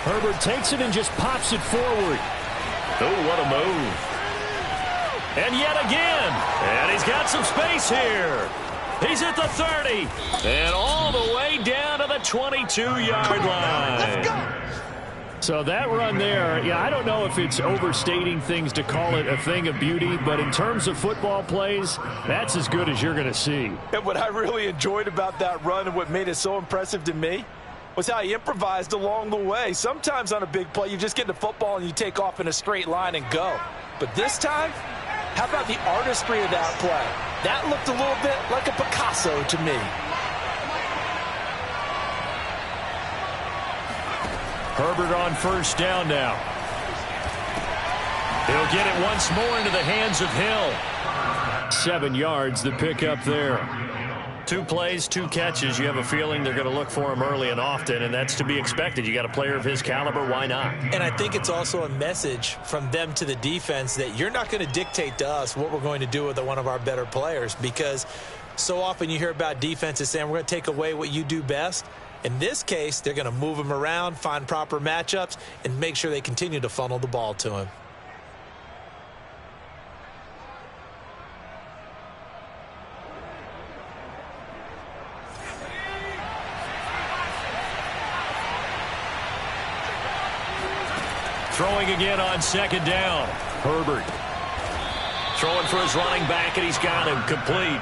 Herbert takes it and just pops it forward. Oh, what a move. And yet again. And he's got some space here. He's at the 30. And all the way down to the 22-yard line. Let's go. So that run there, yeah, I don't know if it's overstating things to call it a thing of beauty, but in terms of football plays, that's as good as you're going to see. And what I really enjoyed about that run and what made it so impressive to me was how he improvised along the way. Sometimes on a big play, you just get the football and you take off in a straight line and go. But this time, how about the artistry of that play? That looked a little bit like a Picasso to me. Herbert on first down now. He'll get it once more into the hands of Hill. 7 yards, the pickup there. 2 plays, 2 catches. You have a feeling they're going to look for him early and often, and that's to be expected. You got a player of his caliber, why not? And I think it's also a message from them to the defense that you're not going to dictate to us what we're going to do with one of our better players, because so often you hear about defenses saying we're going to take away what you do best. In this case, they're going to move him around, find proper matchups, and make sure they continue to funnel the ball to him. Throwing again on second down. Herbert throwing for his running back, and he's got him complete.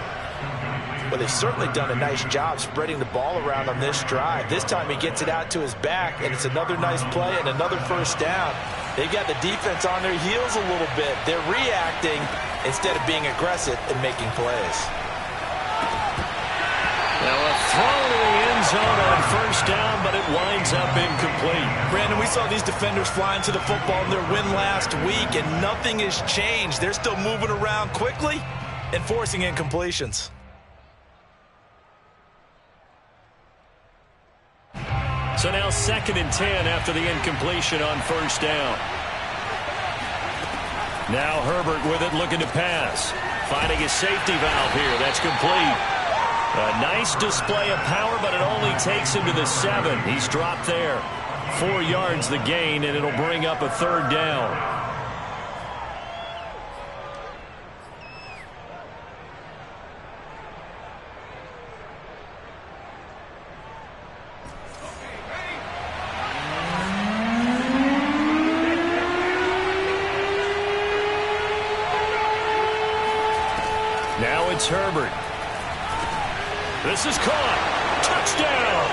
Well, they've certainly done a nice job spreading the ball around on this drive. This time he gets it out to his back, and it's another nice play and another first down. They've got the defense on their heels a little bit. They're reacting instead of being aggressive and making plays. Now a throw to the end zone on first down, but it winds up incomplete. Brandon, we saw these defenders flying to the football in their win last week, and nothing has changed. They're still moving around quickly and forcing incompletions. So now 2nd and 10 after the incompletion on first down. Now Herbert with it, looking to pass. Finding his safety valve here. That's complete. A nice display of power, but it only takes him to the 7. He's dropped there. 4 yards the gain, and it'll bring up a 3rd down. Now it's Herbert. This is caught. Touchdown.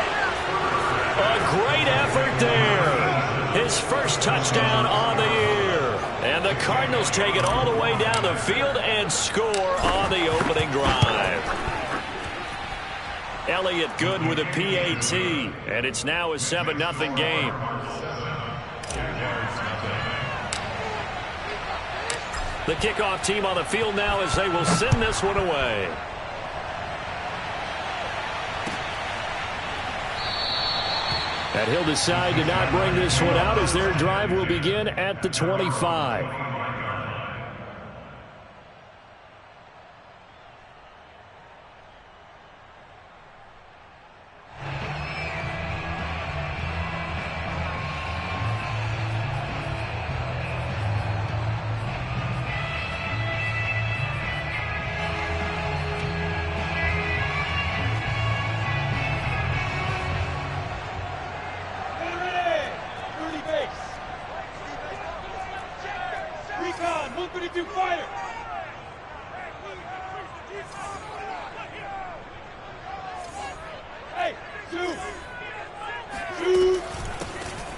A great effort there. His first touchdown on the year. And the Cardinals take it all the way down the field and score on the opening drive. Elliott good with a PAT. And it's now a 7-0 game. The kickoff team on the field now as they will send this one away. And he'll decide to not bring this one out as their drive will begin at the 25.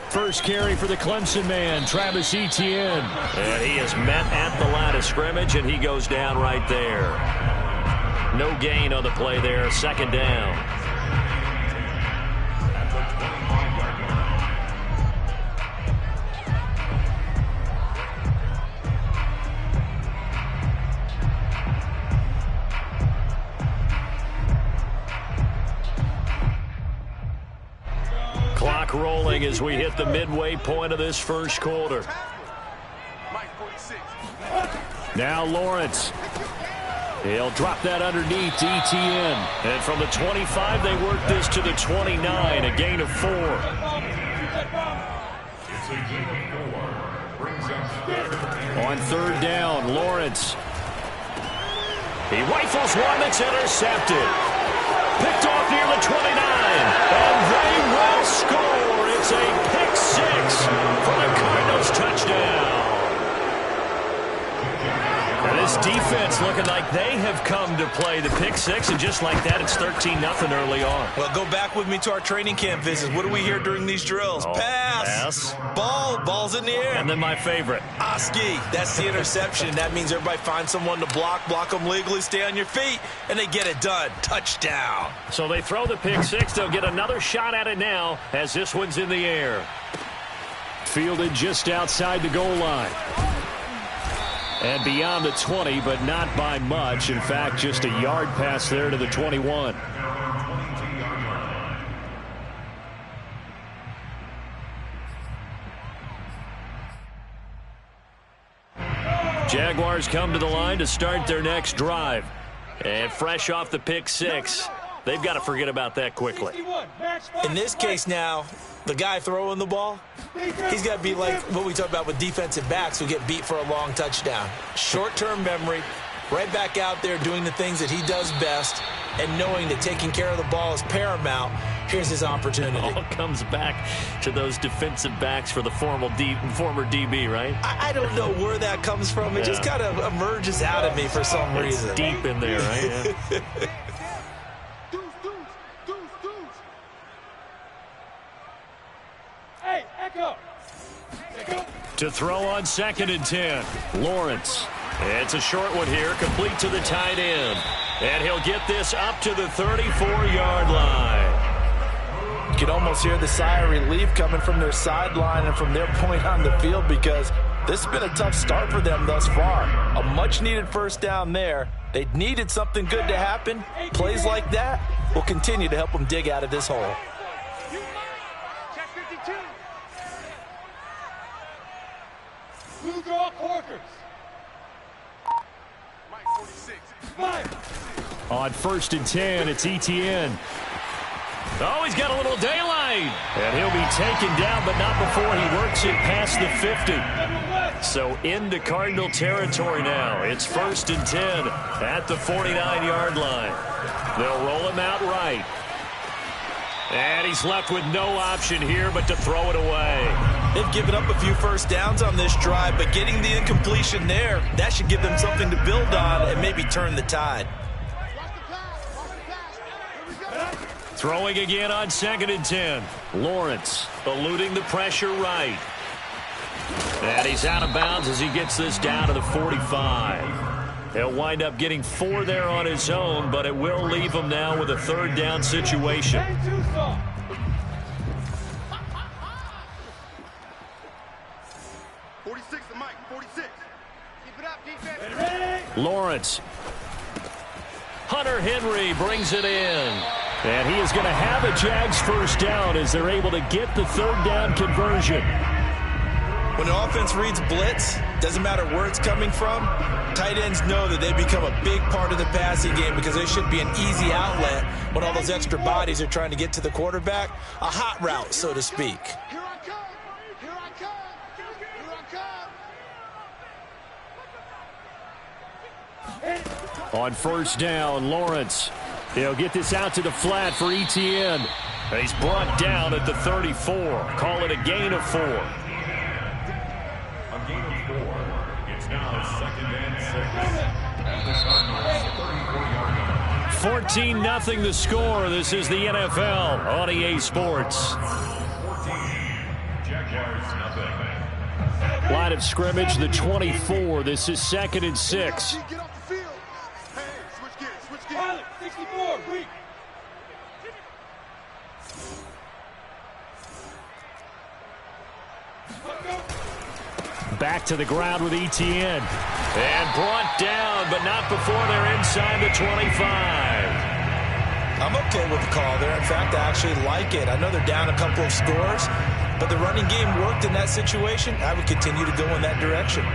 First carry for the Clemson man, Travis Etienne. And he is met at the line of scrimmage, and he goes down right there. No gain on the play there, 2nd down. Rolling as we hit the midway point of this first quarter. Now Lawrence. He'll drop that underneath to Etienne. And from the 25, they work this to the 29, a gain of 4. On third down, Lawrence. He rifles one that's intercepted. Picked off near the 29. And they will score. It's a pick six for the Cardinals touchdown. And this defense looking like they have come to play the pick six, and just like that, it's 13-0 early on. Well, go back with me to our training camp visits. What do we hear during these drills? Pass. Ball's in the air. And then my favorite. Oski, that's the interception. That means everybody finds someone to block them legally, stay on your feet, and they get it done. Touchdown. So they throw the pick six. They'll get another shot at it now as this one's in the air. Fielded just outside the goal line. And beyond the 20, but not by much. In fact, just a yard pass there to the 21. Jaguars come to the line to start their next drive. And fresh off the pick six, they've got to forget about that quickly. In this case now, the guy throwing the ball, he's got to be like what we talk about with defensive backs who get beat for a long touchdown. Short-term memory, right back out there doing the things that he does best, and knowing that taking care of the ball is paramount. Here's his opportunity. All comes back to those defensive backs for the former DB, right? I don't know where that comes from. It just kind of emerges out of me for some reason. It's deep in there, right? Yeah. To throw on 2nd and 10. Lawrence. It's a short one here, complete to the tight end. And he'll get this up to the 34-yard line. You can almost hear the sigh of relief coming from their sideline and from their point on the field, because this has been a tough start for them thus far. A much-needed first down there. They needed something good to happen. Plays like that will continue to help them dig out of this hole. Blue draw Corkers. On 1st and 10, it's Etienne. Oh, he's got a little daylight. And he'll be taken down, but not before he works it past the 50. So into Cardinal territory now. It's 1st and 10 at the 49-yard line. They'll roll him out right. And he's left with no option here but to throw it away. They've given up a few first downs on this drive, but getting the incompletion there, that should give them something to build on and maybe turn the tide. Throwing again on 2nd and 10. Lawrence eluding the pressure right. And he's out of bounds as he gets this down to the 45. He'll wind up getting 4 there on his own, but it will leave him now with a 3rd down situation. 46 to Mike, 46. Keep it up, defense. Lawrence. Hunter Henry brings it in. And he is going to have a Jags first down as they're able to get the 3rd down conversion. When an offense reads blitz, doesn't matter where it's coming from, tight ends know that they become a big part of the passing game because they should be an easy outlet when all those extra bodies are trying to get to the quarterback. A hot route, so to speak. Here I come. Here I come. Here I come. On 1st down, Lawrence. He'll get this out to the flat for Etienne. And he's brought down at the 34. Call it a gain of 4. A gain of 4. It's now 2nd and 6. 14-0 the score. This is the NFL on EA Sports. 14. Jaguars nothing. Line of scrimmage, the 24. This is 2nd and 6. Get off the field. Hey, switch gears, switch gears. 64, weak. Back to the ground with Etienne. And brought down, but not before they're inside the 25. I'm okay with the call there. In fact, I actually like it. I know they're down a couple of scores, but the running game worked in that situation. I would continue to go in that direction.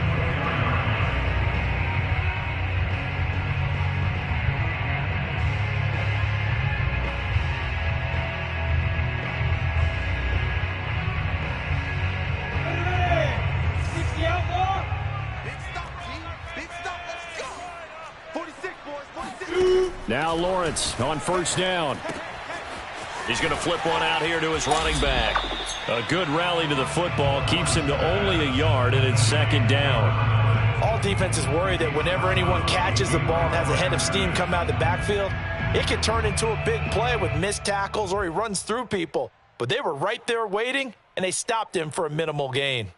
Now Lawrence on first down. He's going to flip one out here to his running back. A good rally to the football keeps him to only a yard, and it's second down. All defenses worry that whenever anyone catches the ball and has a head of steam come out of the backfield, it can turn into a big play with missed tackles or he runs through people. But they were right there waiting, and they stopped him for a minimal gain.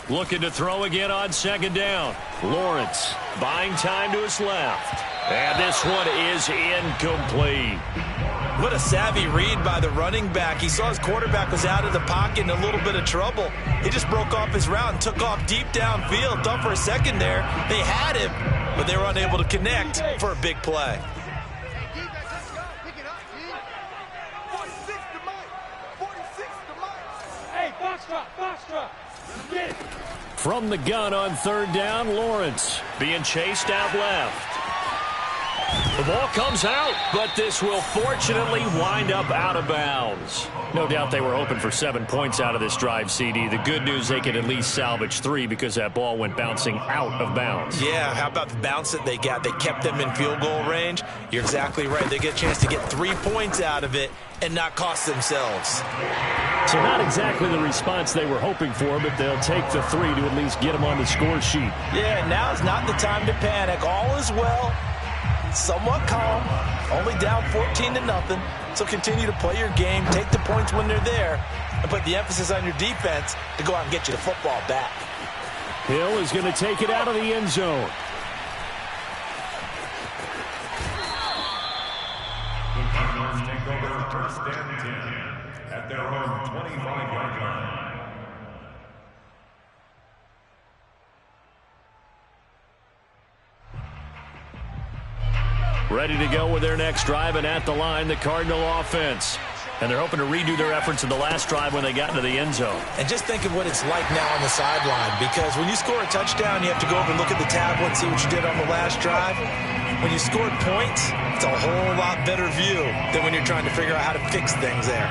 Looking to throw again on second down. Lawrence buying time to his left. And this one is incomplete. What a savvy read by the running back. He saw his quarterback was out of the pocket in a little bit of trouble. He just broke off his route and took off deep downfield. Thought for a second there they had him, but they were unable to connect for a big play. From the gun on third down, Lawrence being chased out left. The ball comes out, but this will fortunately wind up out of bounds. No doubt they were hoping for 7 points out of this drive, CD. The good news, they could at least salvage 3 because that ball went bouncing out of bounds. Yeah, how about the bounce that they got? They kept them in field goal range. You're exactly right. They get a chance to get 3 points out of it and not cost themselves. So not exactly the response they were hoping for, but they'll take the 3 to at least get them on the score sheet. Yeah, now's not the time to panic. All is well. Somewhat calm, only down 14-0. So continue to play your game, take the points when they're there, and put the emphasis on your defense to go out and get you the football back. Hill is going to take it out of the end zone. The Cardinals take over first and 10 at their own 25-yard line. Ready to go with their next drive, and at the line, the Cardinal offense. And they're hoping to redo their efforts in the last drive when they got into the end zone. And just think of what it's like now on the sideline, because when you score a touchdown, you have to go over and look at the tablet and see what you did on the last drive. When you scored points, it's a whole lot better view than when you're trying to figure out how to fix things there.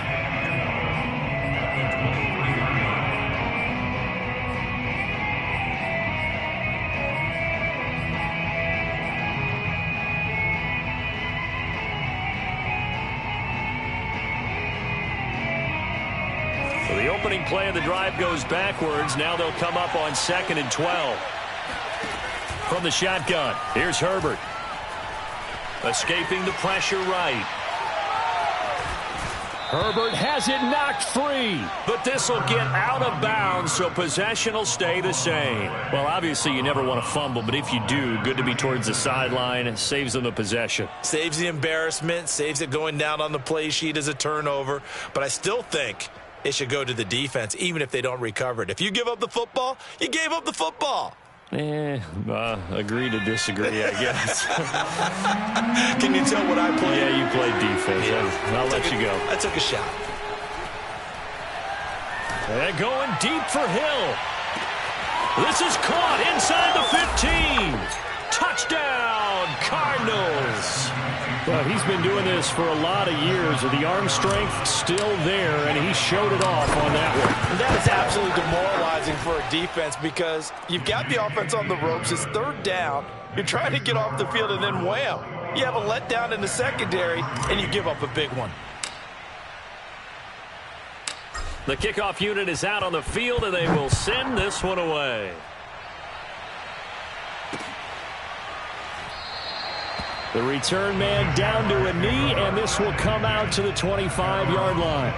The opening play of the drive goes backwards. Now they'll come up on 2nd and 12. From the shotgun, here's Herbert. Escaping the pressure right. Herbert has it knocked free. But this will get out of bounds, so possession will stay the same. Well, obviously you never want to fumble, but if you do, good to be towards the sideline. It saves them the possession. Saves the embarrassment, saves it going down on the play sheet as a turnover. But I still think it should go to the defense, even if they don't recover it. If you give up the football, you gave up the football. Agree to disagree, I guess. Can you tell what I played? Yeah, you played defense. Yeah. I'll let you go. I took a shot. And going deep for Hill. This is caught inside the 15. Touchdown, Cardinals. Well, he's been doing this for a lot of years. The arm strength still there, and he showed it off on that one. And that is absolutely demoralizing for a defense because you've got the offense on the ropes. It's third down. You're trying to get off the field, and then wham. You have a letdown in the secondary, and you give up a big one. The kickoff unit is out on the field, and they will send this one away. The return man down to a knee, and this will come out to the 25-yard line.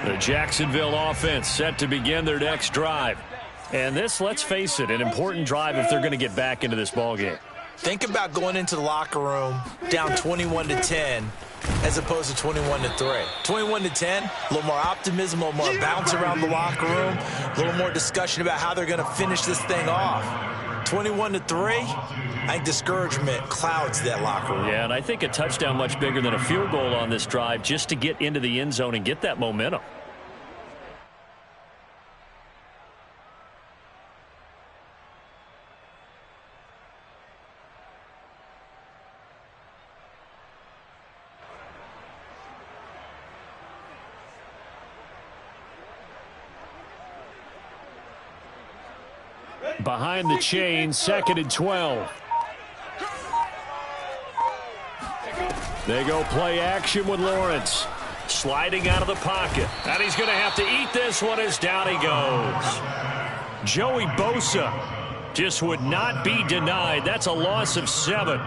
The Jacksonville offense set to begin their next drive. And this, let's face it, an important drive if they're going to get back into this ballgame. Think about going into the locker room down 21-10 as opposed to 21-3. 21-10, a little more optimism, a little more bounce around the locker room, a little more discussion about how they're going to finish this thing off. 21-3, I think discouragement clouds that locker room. Yeah, and I think a touchdown much bigger than a field goal on this drive just to get into the end zone and get that momentum. Behind the chain, 2nd and 12. They go play action with Lawrence. Sliding out of the pocket. And he's going to have to eat this one as down he goes. Joey Bosa just would not be denied. That's a loss of 7.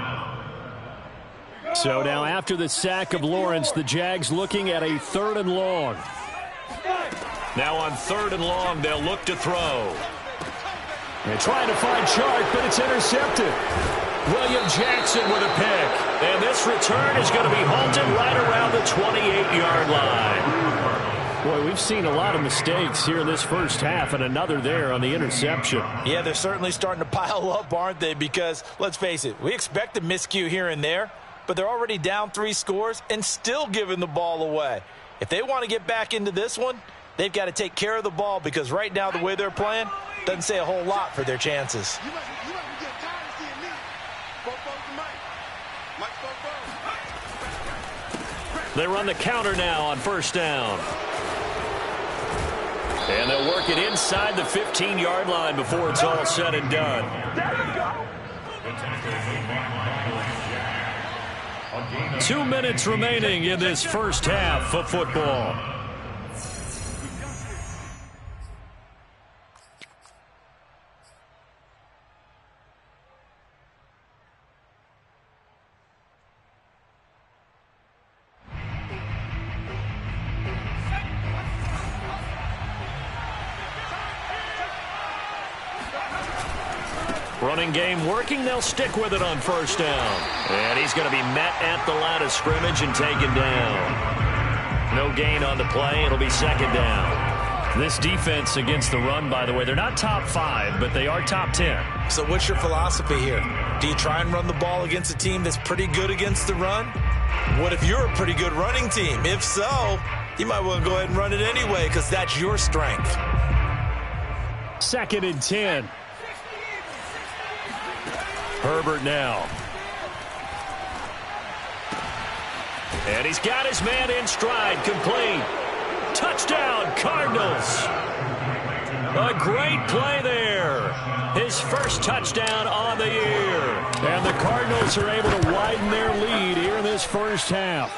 So now after the sack of Lawrence, the Jags looking at a 3rd and long. Now on 3rd and long, they'll look to throw. They're trying to find Chark, but it's intercepted. William Jackson with a pick. And this return is going to be halted right around the 28-yard line. Boy, we've seen a lot of mistakes here in this first half, and another there on the interception. Yeah, they're certainly starting to pile up, aren't they? Because, let's face it, we expect a miscue here and there, but they're already down 3 scores and still giving the ball away. If they want to get back into this one, they've got to take care of the ball, because right now the way they're playing doesn't say a whole lot for their chances. You must be getting tired of seeing me. They run the counter now on 1st down. And they'll work it inside the 15-yard line before it's all said and done. 2 minutes remaining in this first half of football. Running game working. They'll stick with it on 1st down. And he's going to be met at the line of scrimmage and taken down. No gain on the play. It'll be 2nd down. This defense against the run, by the way, they're not top 5, but they are top 10. So what's your philosophy here? Do you try and run the ball against a team that's pretty good against the run? What if you're a pretty good running team? If so, you might want to go ahead and run it anyway, because that's your strength. 2nd and 10. Herbert now. And he's got his man in stride, complete. Touchdown, Cardinals. A great play there. His first touchdown on the year. And the Cardinals are able to widen their lead here in this first half.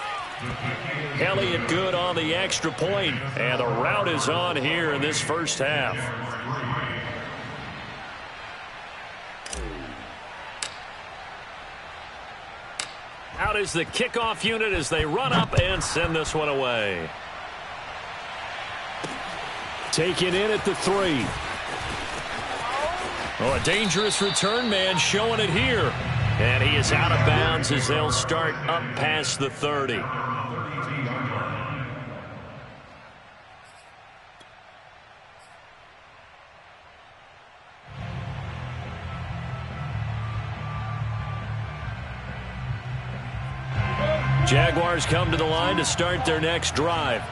Elliott good on the extra point, and the route is on here in this first half. Out is the kickoff unit as they run up and send this one away. Taken in at the 3. Oh, a dangerous return man showing it here. And he is out of bounds as they'll start up past the 30. Jaguars come to the line to start their next drive.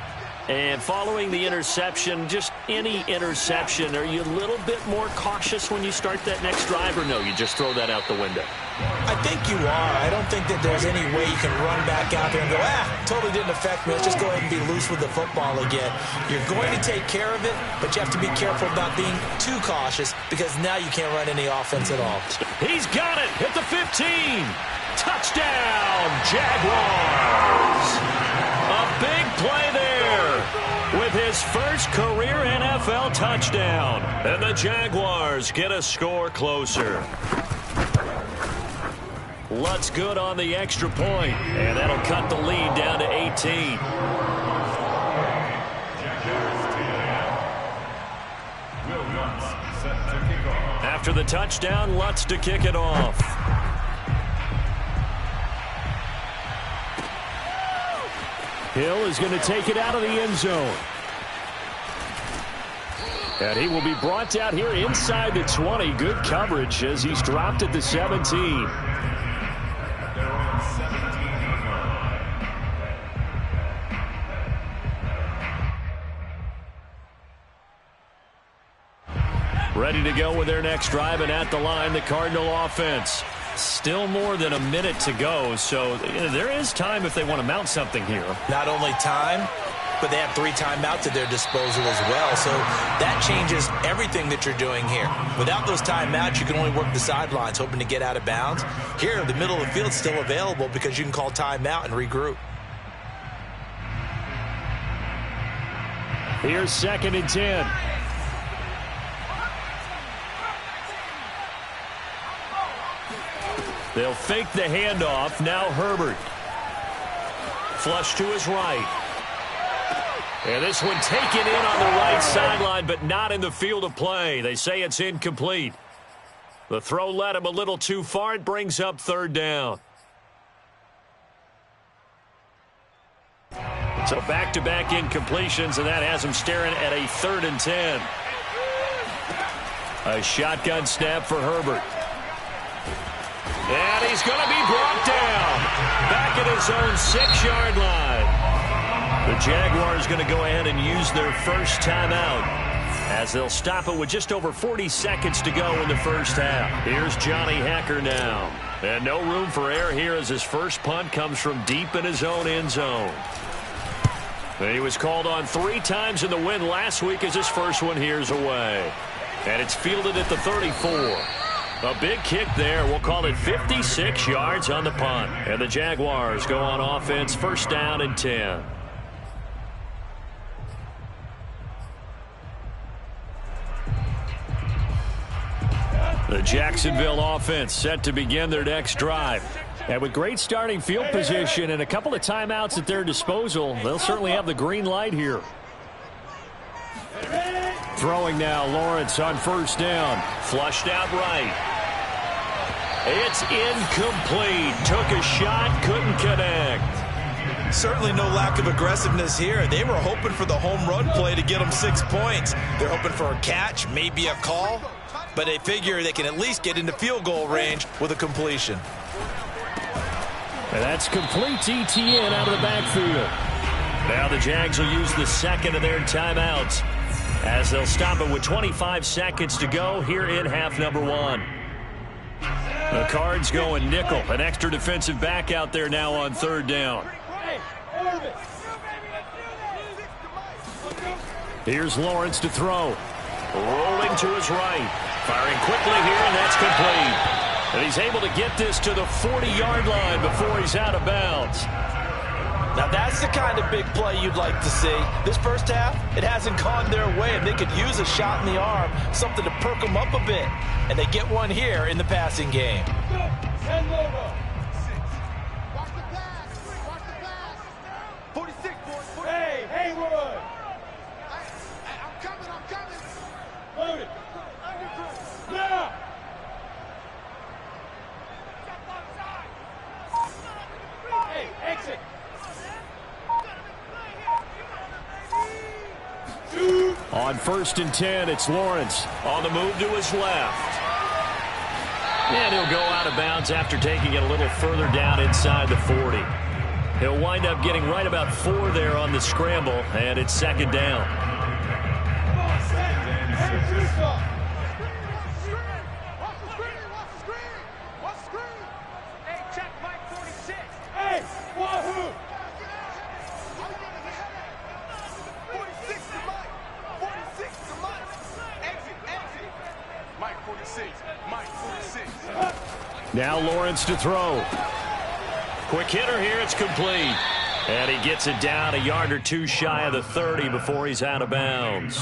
And following the interception, just any interception, are you a little bit more cautious when you start that next drive, or no, you just throw that out the window? I think you are. I don't think that there's any way you can run back out there and go, totally didn't affect me. Let's just go ahead and be loose with the football again. You're going to take care of it, but you have to be careful about being too cautious, because now you can't run any offense at all. He's got it at the 15. Touchdown, Jaguars. A big play there with his first career NFL touchdown. And the Jaguars get a score closer. Lutz good on the extra point, and that'll cut the lead down to 18. After the touchdown, Lutz to kick it off. Hill is going to take it out of the end zone. And he will be brought out here inside the 20. Good coverage as he's dropped at the 17. Ready to go with their next drive, and at the line, the Cardinal offense. Still more than a minute to go, so there is time if they want to mount something here. Not only time, but they have 3 timeouts at their disposal as well. So that changes everything that you're doing here. Without those timeouts, you can only work the sidelines, hoping to get out of bounds. Here, the middle of the field is still available because you can call timeout and regroup. Here's 2nd and 10. They'll fake the handoff. Now Herbert. Flush to his right. And this one taken in on the right sideline, but not in the field of play. They say it's incomplete. The throw led him a little too far. It brings up 3rd down. So back-to-back incompletions, and that has him staring at a 3rd and 10. A shotgun snap for Herbert. And he's going to be brought down. Back at his own 6-yard line. The Jaguars going to go ahead and use their first timeout as they'll stop it with just over 40 seconds to go in the first half. Here's Johnny Hekker now. And no room for error here as his first punt comes from deep in his own end zone. He was called on 3 times in the win last week as his first one here's away. And it's fielded at the 34. A big kick there. We'll call it 56 yards on the punt. And the Jaguars go on offense, 1st down and 10. The Jacksonville offense set to begin their next drive. And with great starting field position and a couple of timeouts at their disposal, they'll certainly have the green light here. Throwing now, Lawrence on 1st down. Flushed out right. It's incomplete. Took a shot, couldn't connect. Certainly no lack of aggressiveness here. They were hoping for the home run play to get them 6 points. They're hoping for a catch, maybe a call, but they figure they can at least get into field goal range with a completion. And that's complete to ETN out of the backfield. Now the Jags will use the 2nd of their timeouts as they'll stop it with 25 seconds to go here in half number 1. The Cards going nickel. An extra defensive back out there now on 3rd down. Here's Lawrence to throw. Rolling to his right. Firing quickly here, and that's complete. And he's able to get this to the 40-yard line before he's out of bounds. Now that's the kind of big play you'd like to see. This first half, it hasn't gone their way, and they could use a shot in the arm, something to perk them up a bit. And they get one here in the passing game. Watch the pass. Watch the pass. 46, boys. Hey, Haywood. I'm coming. Load it. Now. Hey, exit. On 1st and 10, it's Lawrence on the move to his left. And he'll go out of bounds after taking it a little further down inside the 40. He'll wind up getting right about 4 there on the scramble, and it's 2nd down. Hey, check Mike 46. Hey, wahoo! 46 to Mike. 46 to Mike. Exit. Mike 46. Mike 46. Now Lawrence to throw. Quick hitter here, it's complete. And he gets it down a yard or 2 shy of the 30 before he's out of bounds.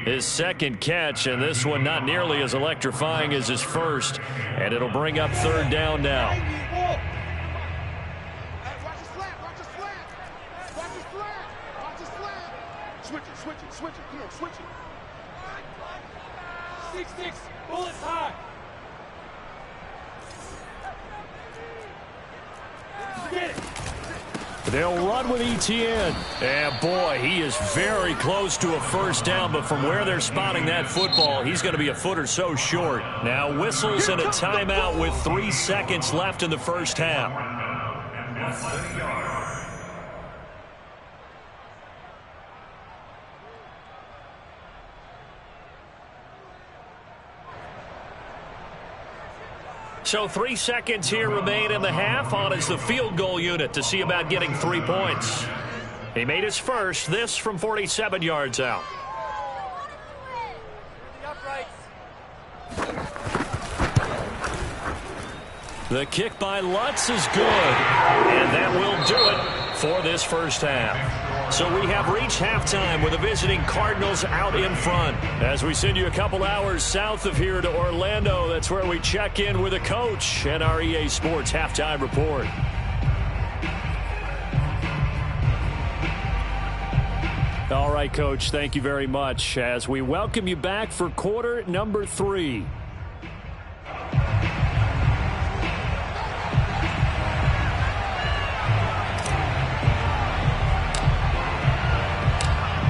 His 2nd catch, and this one not nearly as electrifying as his first. And it'll bring up 3rd down now. Watch his slant. Switch it. Come on, switch it. 6-6. Bullets high. Get it. They'll run with ETN. And boy, he is very close to a 1st down, but from where they're spotting that football, he's going to be a foot or so short. Now whistles and a timeout with 3 seconds left in the first half. So 3 seconds here remain in the half. On is the field goal unit to see about getting 3 points. He made his first, this from 47 yards out. The kick by Lutz is good, and that will do it for this first half. So we have reached halftime with the visiting Cardinals out in front. As we send you a couple hours south of here to Orlando, that's where we check in with the coach and our EA Sports Halftime Report. All right, Coach, thank you very much as we welcome you back for quarter number 3.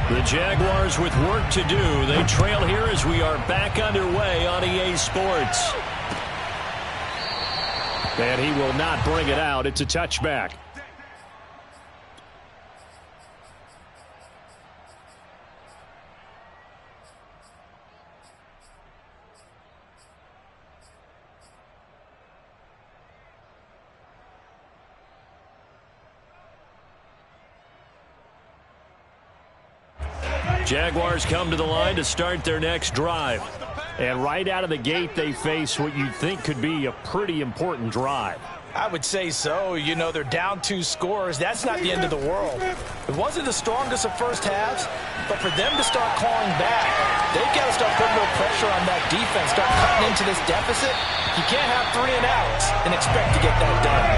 The Jaguars with work to do. They trail here as we are back underway on EA Sports. And he will not bring it out. It's a touchback. Jaguars come to the line to start their next drive. And right out of the gate, they face what you'd think could be a pretty important drive. I would say so. You know, they're down 2 scores. That's not the end of the world. It wasn't the strongest of first halves, but for them to start calling back, they've got to start putting more pressure on that defense, start cutting into this deficit. You can't have 3 and outs and expect to get that done.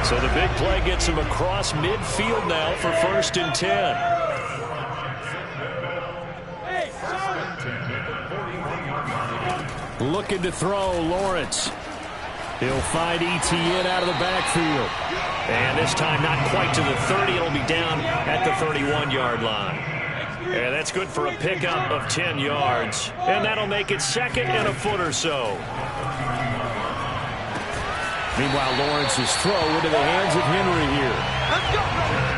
So the big play gets him across midfield now for 1st and 10. Looking to throw, Lawrence. He'll find Etienne out of the backfield. And this time not quite to the 30. It'll be down at the 31-yard line. And that's good for a pickup of 10 yards. And that'll make it 2nd and a foot or so. Meanwhile, Lawrence's throw into the hands of Henry here.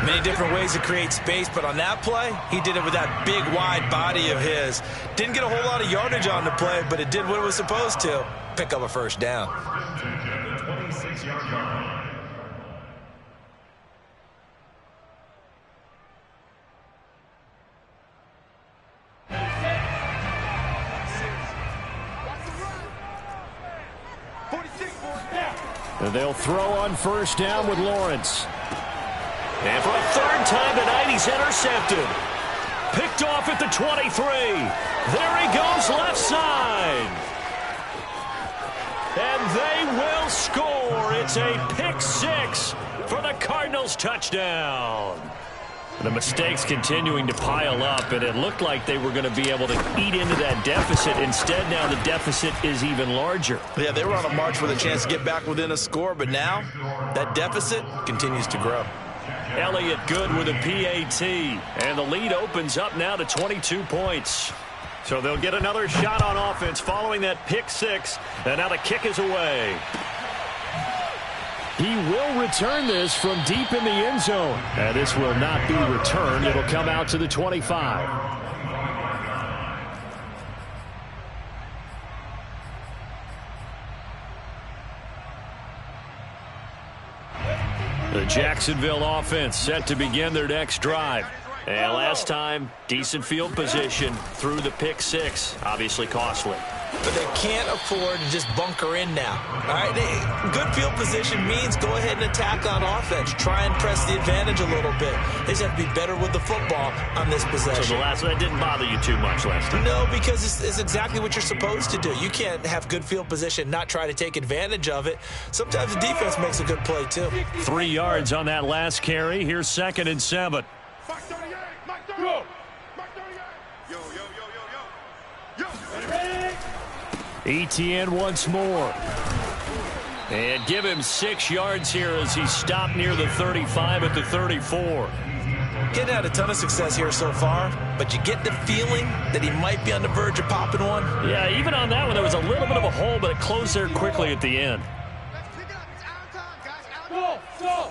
Many different ways to create space, but on that play, he did it with that big, wide body of his. Didn't get a whole lot of yardage on the play, but it did what it was supposed to. Pick up a first down. 26-yard line. And they'll throw on 1st down with Lawrence. And for a 3rd time tonight, he's intercepted. Picked off at the 23. There he goes left side. And they will score. It's a pick 6 for the Cardinals touchdown. The mistakes continuing to pile up, and it looked like they were going to be able to eat into that deficit. Instead, now the deficit is even larger. Yeah, they were on a march with a chance to get back within a score, but now that deficit continues to grow. Elliott good with a PAT, and the lead opens up now to 22 points. So they'll get another shot on offense following that pick 6, and now the kick is away. He will return this from deep in the end zone. And this will not be returned. It'll come out to the 25. The Jacksonville offense set to begin their next drive. And last time, decent field position through the pick 6. Obviously costly. But they can't afford to just bunker in now. All right, good field position means go ahead and attack on offense. Try and press the advantage a little bit. They just have to be better with the football on this possession. So that didn't bother you too much last time? No, because it's exactly what you're supposed to do. You can't have good field position, not try to take advantage of it. Sometimes the defense makes a good play, too. 3 yards on that last carry. Here's 2nd and 7. Etienne once more. And give him 6 yards here as he stopped near the 35 at the 34. Getting had a ton of success here so far, but you get the feeling that he might be on the verge of popping one. Yeah, even on that one, there was a little bit of a hole, but it closed there quickly at the end. Let's pick it up. It's our time, guys. Go.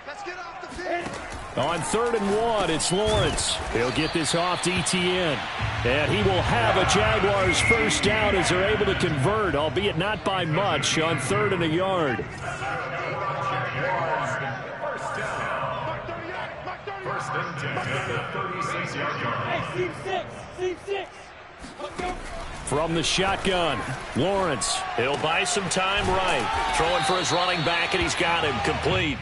Let's get off the field. On 3rd and 1, it's Lawrence. He'll get this off to Etienne. And he will have a Jaguars first down as they're able to convert, albeit not by much, on 3rd and a yard. First First and 10 at the 36-yard line. Hey, seam six. From the shotgun, Lawrence. He'll buy some time right. Throwing for his running back, and he's got him complete.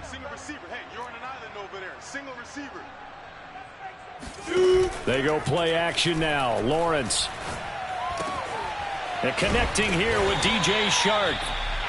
Single receiver. Hey, you're on an island over there. Single receiver. They go play action now. Lawrence. And connecting here with DJ Chark.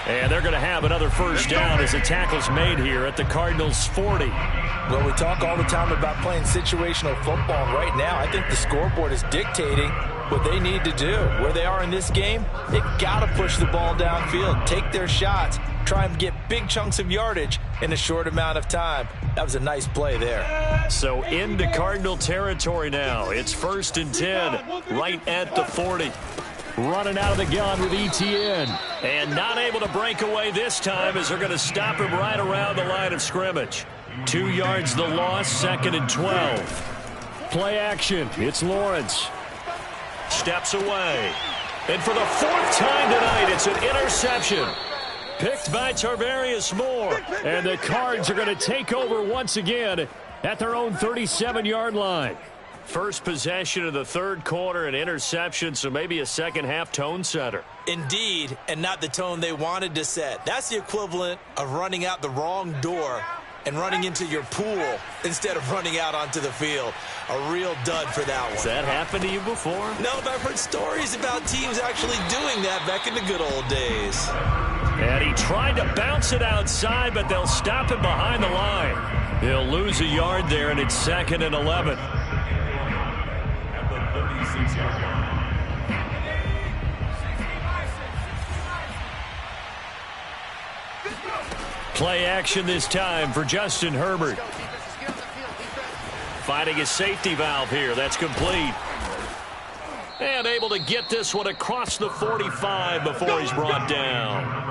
And they're going to have another first down as the tackle's made here at the Cardinals' 40. Well, we talk all the time about playing situational football. And right now, I think the scoreboard is dictating what they need to do. Where they are in this game, they've got to push the ball downfield, take their shots, try and get big chunks of yardage in a short amount of time. That was a nice play there. So into Cardinal territory now. It's 1st and 10, right at the 40. Running out of the gun with Etienne. And not able to break away this time as they're going to stop him right around the line of scrimmage. 2 yards the loss, 2nd and 12. Play action. It's Lawrence. Steps away. And for the 4th time tonight, it's an interception. Picked by Tarvarius Moore. And the Cards are going to take over once again at their own 37-yard line. First possession of the 3rd quarter, an interception, so maybe a second-half tone setter. Indeed, and not the tone they wanted to set. That's the equivalent of running out the wrong door and running into your pool instead of running out onto the field. A real dud for that one. Has that happened to you before? No, but I've heard stories about teams actually doing that back in the good old days. And he tried to bounce it outside, but they'll stop him behind the line. He'll lose a yard there, and it's 2nd and 11. Play action this time for Justin Herbert. Finding his safety valve here. That's complete. And able to get this one across the 45 before he's brought down.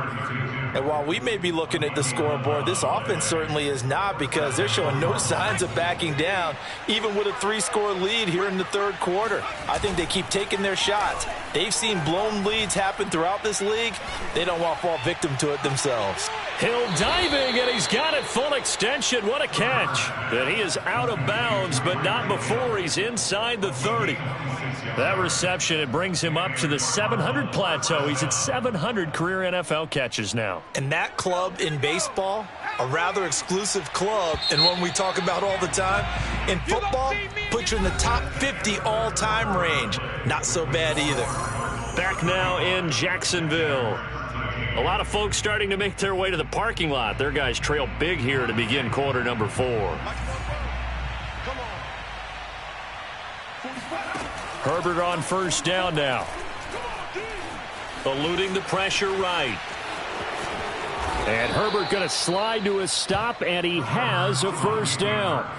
And while we may be looking at the scoreboard, this offense certainly is not, because they're showing no signs of backing down, even with a 3-score lead here in the 3rd quarter. I think they keep taking their shots. They've seen blown leads happen throughout this league. They don't want to fall victim to it themselves. Hill diving, and he's got it full extension. What a catch. And he is out of bounds, but not before he's inside the 30. That reception, it brings him up to the 700 plateau. He's at 700 career NFL catches now. And that club in baseball, a rather exclusive club, and one we talk about all the time. In football, puts you in the top 50 all-time range. Not so bad either. Back now in Jacksonville. A lot of folks starting to make their way to the parking lot. Their guys trail big here to begin quarter number 4. Herbert on first down now. Eluding the pressure right. And Herbert going to slide to a stop, and he has a first down.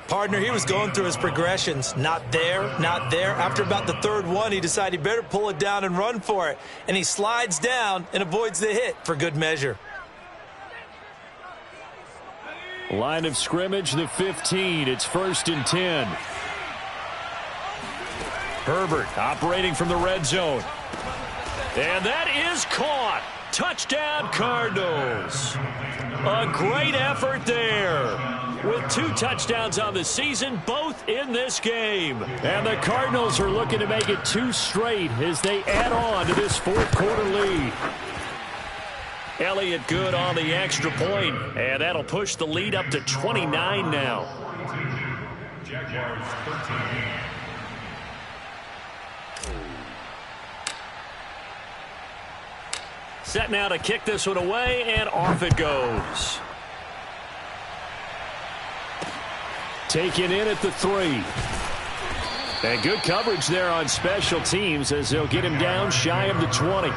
Partner, he was going through his progressions. Not there, not there. After about the 3rd one, he decided he better pull it down and run for it. And he slides down and avoids the hit for good measure. Line of scrimmage, the 15. It's 1st and 10. Herbert operating from the red zone. And that is caught. Touchdown, Cardinals. A great effort there. With 2 touchdowns on the season, both in this game. And the Cardinals are looking to make it 2 straight as they add on to this 4th quarter lead. Elliott good on the extra point, and that'll push the lead up to 29 now. Jaguars 13. Set now to kick this one away, and off it goes. Taken in at the 3. And good coverage there on special teams as they'll get him down shy of the 20.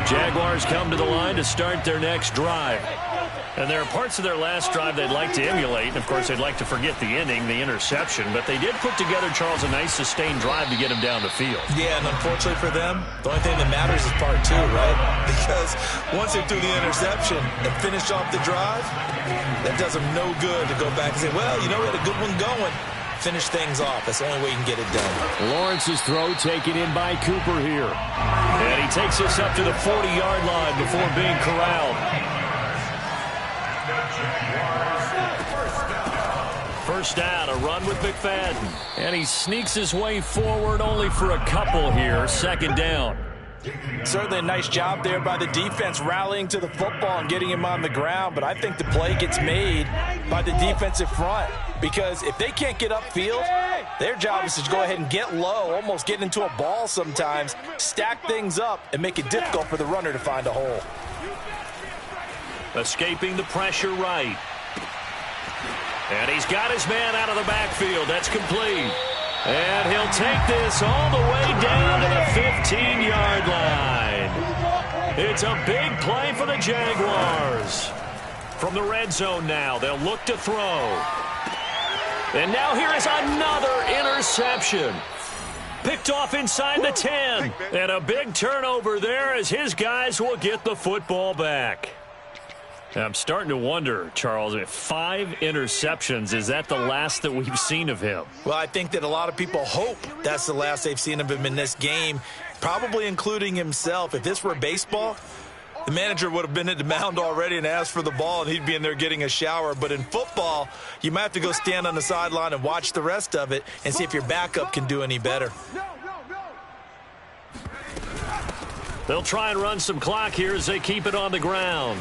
Jaguars come to the line to start their next drive. And there are parts of their last drive they'd like to emulate. Of course, they'd like to forget the ending, the interception. But they did put together, Charles, a nice sustained drive to get him down the field. Yeah, and unfortunately for them, the only thing that matters is part 2, right? Because once they threw the interception and finished off the drive, that does them no good to go back and say, well, you know, we had a good one going. finish things off. That's the only way you can get it done. Lawrence's throw taken in by Cooper here. And he takes this up to the 40-yard line before being corralled. First down, a run with McFadden. And he sneaks his way forward only for a couple here. Second down. Certainly a nice job there by the defense rallying to the football and getting him on the ground, but I think the play gets made by the defensive front because if they can't get upfield, their job is to go ahead and get low, almost get into a ball sometimes, stack things up, and make it difficult for the runner to find a hole. Escaping the pressure right. And he's got his man out of the backfield. That's complete. And he'll take this all the way down to the 15-yard line. It's a big play for the Jaguars. From the red zone now, they'll look to throw. And now here is another interception. Picked off inside the 10. And a big turnover there as his guys will get the football back. I'm starting to wonder, Charles, if 5 interceptions, is that the last that we've seen of him? Well, I think that a lot of people hope that's the last they've seen of him in this game, probably including himself. If this were baseball, the manager would have been at the mound already and asked for the ball, and he'd be in there getting a shower. But in football, you might have to go stand on the sideline and watch the rest of it and see if your backup can do any better. They'll try and run some clock here as they keep it on the ground.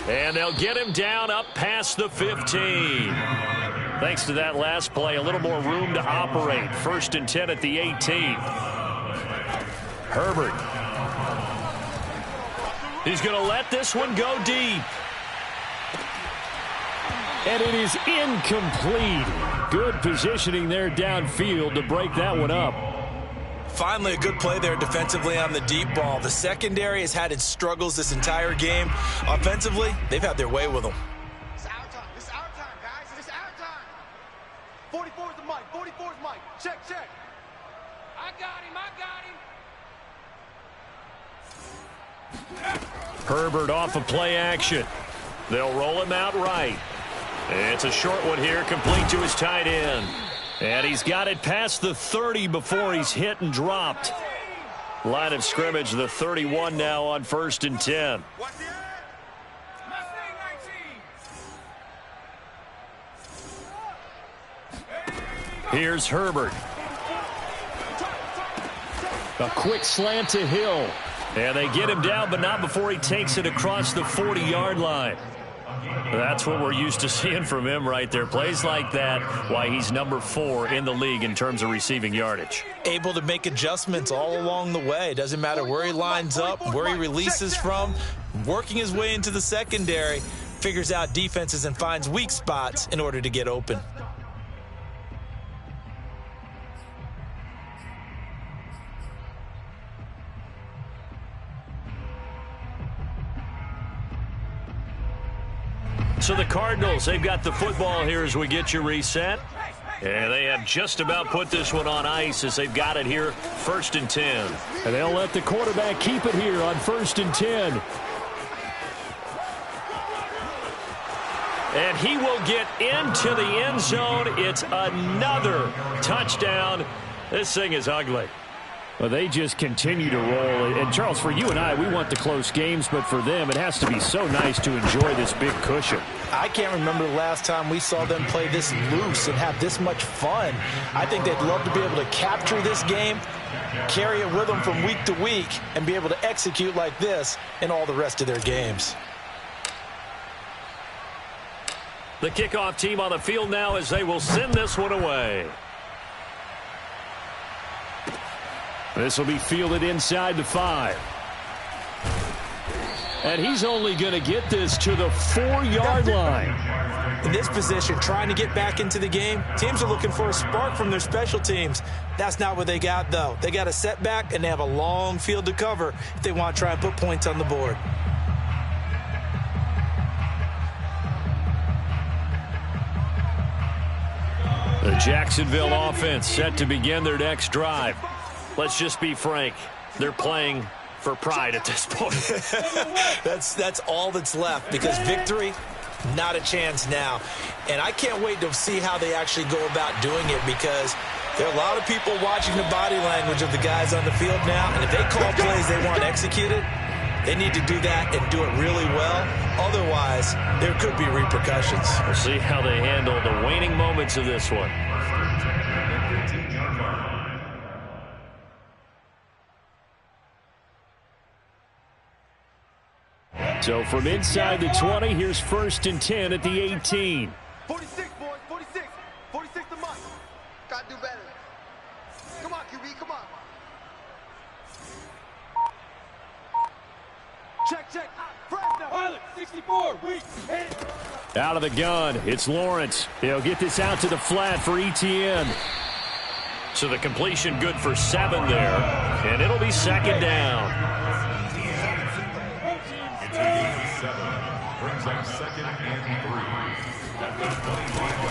And they'll get him down up past the 15. Thanks to that last play, a little more room to operate. 1st and 10 at the 18. Herbert. He's going to let this one go deep. And it is incomplete. Good positioning there downfield to break that one up. Finally, a good play there defensively on the deep ball. The secondary has had its struggles this entire game. Offensively, they've had their way with them. It's our time. It's our time, guys. It's our time. 44 is the mic. 44 is Mike. Check, check. I got him. Herbert off of play action. They'll roll him out right. It's a short one here, complete to his tight end. And he's got it past the 30 before he's hit and dropped. Line of scrimmage, the 31 now on 1st and 10. Here's Herbert. A quick slant to Hill. And they get him down, but not before he takes it across the 40-yard line. That's what we're used to seeing from him right there. Plays like that, why he's number 4 in the league in terms of receiving yardage. Able to make adjustments all along the way. Doesn't matter where he lines up, where he releases from, working his way into the secondary, figures out defenses and finds weak spots in order to get open. So the Cardinals, they've got the football here as we get you reset. And they have just about put this one on ice as they've got it here, 1st and 10. And they'll let the quarterback keep it here on 1st and 10. And he will get into the end zone. It's another touchdown. This thing is ugly. Well, they just continue to roll. And, Charles, for you and I, we want the close games, but for them, it has to be so nice to enjoy this big cushion. I can't remember the last time we saw them play this loose and have this much fun. I think they'd love to be able to capture this game, carry it with them from week to week, and be able to execute like this in all the rest of their games. The kickoff team on the field now as they will send this one away. This will be fielded inside the 5. And he's only going to get this to the 4-yard line. In this position, trying to get back into the game, teams are looking for a spark from their special teams. That's not what they got, though. They got a setback, and they have a long field to cover if they want to try and put points on the board. The Jacksonville offense set to begin their next drive. Let's just be frank. They're playing for pride at this point. That's all that's left because victory Not a chance now. And I can't wait to see how they actually go about doing it, because there are a lot of people watching the body language of the guys on the field now, and if they call plays they want executed, they need to do that and do it really well. Otherwise, there could be repercussions. We'll see how they handle the waning moments of this one. So from inside the 20, here's 1st and 10 at the 18. 46, boys, 46. 46 to Mike. Gotta do better. Come on, QB, come on. Check. Fresno. Pilot, 64, weak. Out of the gun, it's Lawrence. He'll get this out to the flat for Etienne. So the completion good for 7 there, and it'll be 2nd down. Brings up 2nd and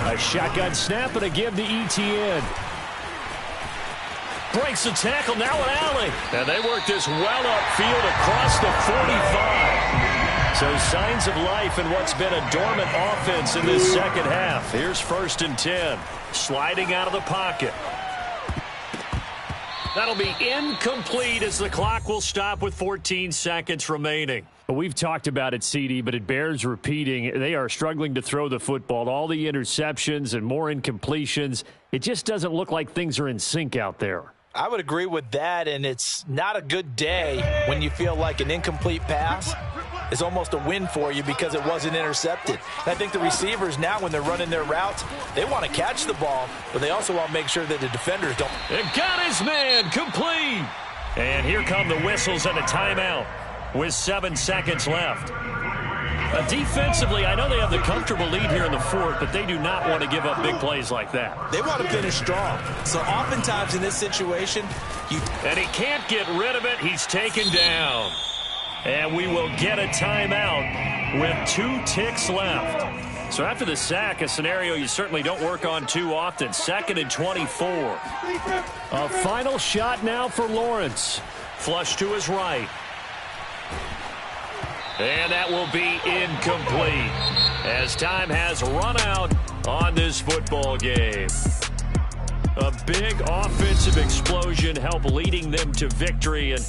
3. A shotgun snap and a give to Etienne. Breaks the tackle, now an alley. And they work this well upfield across the 45. So signs of life in what's been a dormant offense in this second half. Here's 1st and 10. Sliding out of the pocket. That'll be incomplete as the clock will stop with 14 seconds remaining. We've talked about it, CD, but it bears repeating. They are struggling to throw the football. All the interceptions and more incompletions. It just doesn't look like things are in sync out there. I would agree with that, and it's not a good day when you feel like an incomplete pass is almost a win for you because it wasn't intercepted. And I think the receivers now, when they're running their routes, they want to catch the ball, but they also want to make sure that the defenders don't. And got his man, complete. And here come the whistles and a timeout with 7 seconds left. Defensively, I know they have the comfortable lead here in the 4th, but they do not want to give up big plays like that. They want to finish strong. So oftentimes in this situation, and he can't get rid of it. He's taken down. And we will get a timeout with 2 ticks left. So after the sack, a scenario you certainly don't work on too often. 2nd and 24. A final shot now for Lawrence. Flush to his right. And that will be incomplete as time has run out on this football game. A big offensive explosion helped leading them to victory. And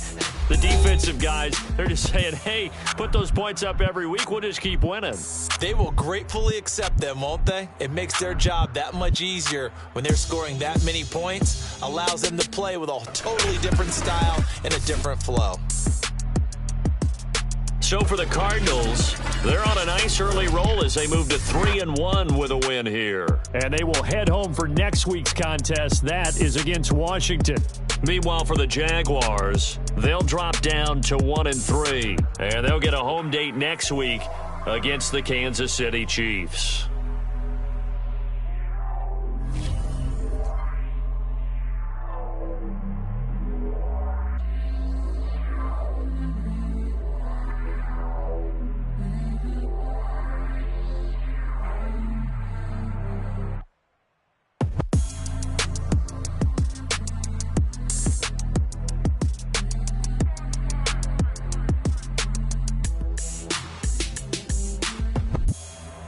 the defensive guys, they're just saying, hey, put those points up every week. We'll just keep winning. They will gratefully accept them, won't they? It makes their job that much easier when they're scoring that many points. Allows them to play with a totally different style and a different flow. So for the Cardinals, they're on a nice early roll as they move to 3-1 with a win here. And they will head home for next week's contest. That is against Washington. Meanwhile, for the Jaguars, they'll drop down to 1-3. And they'll get a home date next week against the Kansas City Chiefs.